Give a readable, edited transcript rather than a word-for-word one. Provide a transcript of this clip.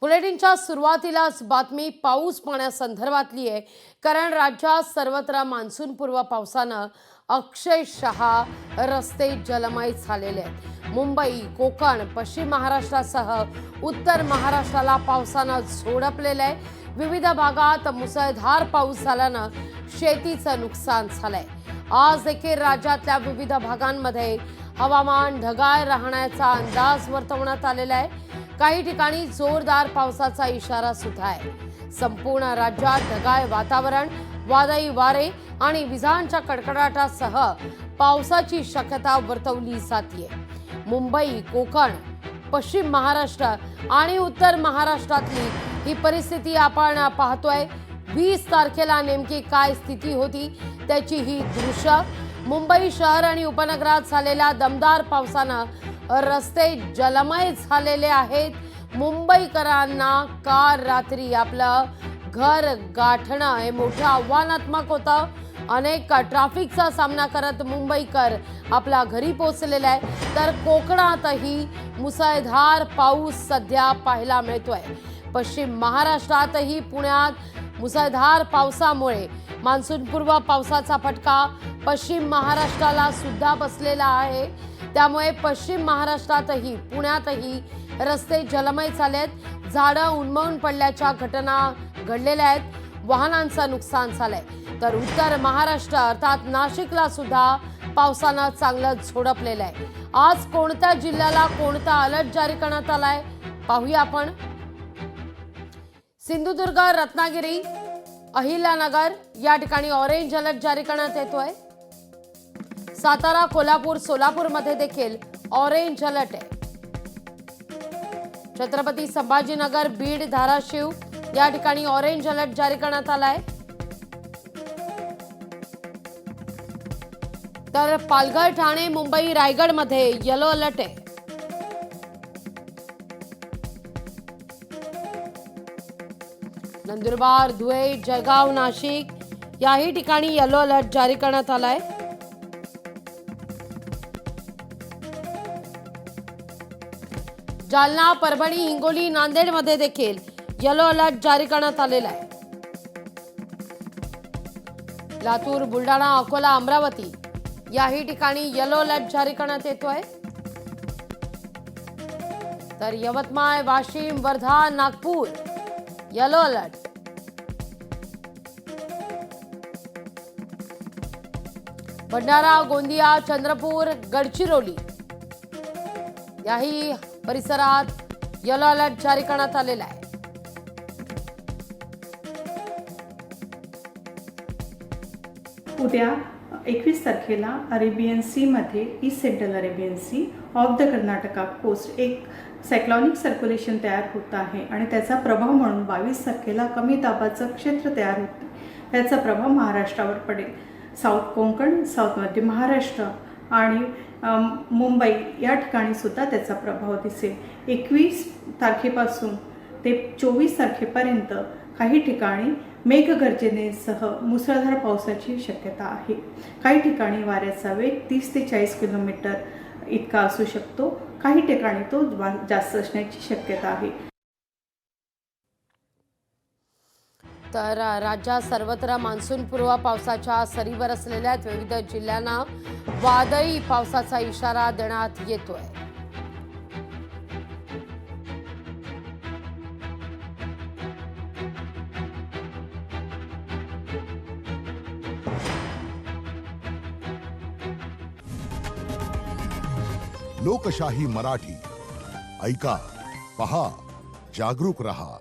बुलेटिनच्या सुरुवातीलाच बातमी पाऊस पाण्यासंदर्भातली आहे, कारण राज्यात सर्वत्र मान्सूनपूर्व पावसानं अक्षरशः रस्ते जलमय झालेले आहेत। मुंबई, कोकण, पश्चिम महाराष्ट्रासह उत्तर महाराष्ट्राला पावसानं झोडपलेलं आहे। विविध भागात मुसळधार पाऊस झाल्यानं शेतीचं नुकसान झालंय। आज देखील राज्यातल्या विविध भागांमध्ये हवामान ढगाळ राहण्याचा अंदाज वर्तवण्यात आलेला आहे। काही ठिकाणी जोरदार पावसाचा इशारा सुद्धा आहे। संपूर्ण राज्यात ढगाळ वातावरण, वादळी वारे आणि विजांच्या कडकडाटासह पावसाची शक्यता वर्तवली जाते। मुंबई, कोकण, पश्चिम महाराष्ट्र आणि उत्तर महाराष्ट्रातली ही परिस्थिती आपण पाहतोय। 20 तारखेला नेमकी काय स्थिती होती त्याची ही दृश्य। मुंबई शहर आणि उपनगरात झालेल्या दमदार पावसानं रस्ते जलमय झालेले आहेत। मुंबईकरांना काल रात्री आपलं घर गाठणं हे मोठं आव्हानात्मक होतं। अनेक ट्रॅफिकचा सामना करत मुंबईकर आपल्या घरी पोहोचलेले आहे, तर कोकणातही मुसळधार पाऊस सध्या पाहायला मिळतोय। पश्चिम महाराष्ट्रातही पुण्यात मुसळधार पावसामुळे मान्सूनपूर्व पावसाचा फटका पश्चिम महाराष्ट्राला सुद्धा बसलेला आहे। त्यामुळे पश्चिम महाराष्ट्रातही पुण्यातही रस्ते जलमय झालेत। झाडं उन्मळून पडल्याच्या घटना घडलेल्या आहेत। वाहनांचं नुकसान झालंय। तर उत्तर महाराष्ट्र अर्थात नाशिकला सुद्धा पावसानं चांगलं झोडपलेलं आहे। आज कोणत्या जिल्ह्याला कोणता अलर्ट जारी करण्यात आलाय पाहूया आपण। सिंधुदुर्ग, रत्नागिरी, अहिल्यानगर या ठिकाणी ऑरेंज अलर्ट जारी करण्यात येतोय। सातारा, कोल्हापूर, सोलापूरमध्ये देखील ऑरेंज अलर्ट आहे। छत्रपती संभाजीनगर, बीड, धाराशिव या ठिकाणी ऑरेंज अलर्ट जारी करण्यात आलाय। तर पालघर, ठाणे, मुंबई, रायगडमध्ये येलो अलर्ट आहे। नंदुरबार, धुळे, जळगाव, नाशिक याही ठिकाणी येलो अलर्ट जारी करण्यात आलाय। जालना, परभणी, हिंगोली, नांदेडमध्ये देखील येलो अलर्ट जारी करण्यात आलेला आहे। लातूर, बुलढाणा, अकोला, अमरावती याही ठिकाणी येलो अलर्ट जारी करण्यात येतोय। तर यवतमाळ, वाशिम, वर्धा, नागपूर येलो अलर्ट। भंडारा, गोंदिया, चंद्रपूर, गडचिरोली याही परिसरात येलो अलर्ट जारी करण्यात आलेला आहे। उद्या 21 तारखेला अरेबियन सी मध्ये east central Arabian sea off the Karnataka coast एक सायक्लॉनिक सर्क्युलेशन तयार होत आहे आणि त्याचा प्रभाव म्हणून 22 तारखेला कमी दाबाचं क्षेत्र तयार होते। त्याचा प्रभाव महाराष्ट्रावर पडेल। साऊथ कोकण, साऊथ मध्य महाराष्ट्र आणि मुंबई या ठिकाणी सुद्धा त्याचा प्रभाव दिसेल। 21 तारखेपासून ते 24 तारखेपर्यंत काही ठिकाणी मेघगर्जनेसह मुसळधार पावसाची शक्यता आहे। काही ठिकाणी वाऱ्याचा वेग 30 ते 40 किलोमीटर इतका असू शकतो। काही ठिकाणी तो जास्त असण्याची शक्यता आहे। तर राज्यात सर्वत्र मान्सूनपूर्व पावसाच्या सरी बरसलेल्या आहेत। विविध जिल्ह्यांना वादळी पावसाचा इशारा देण्यात येतोय। लोकशाही मराठी ऐका, पहा, जागरूक रहा।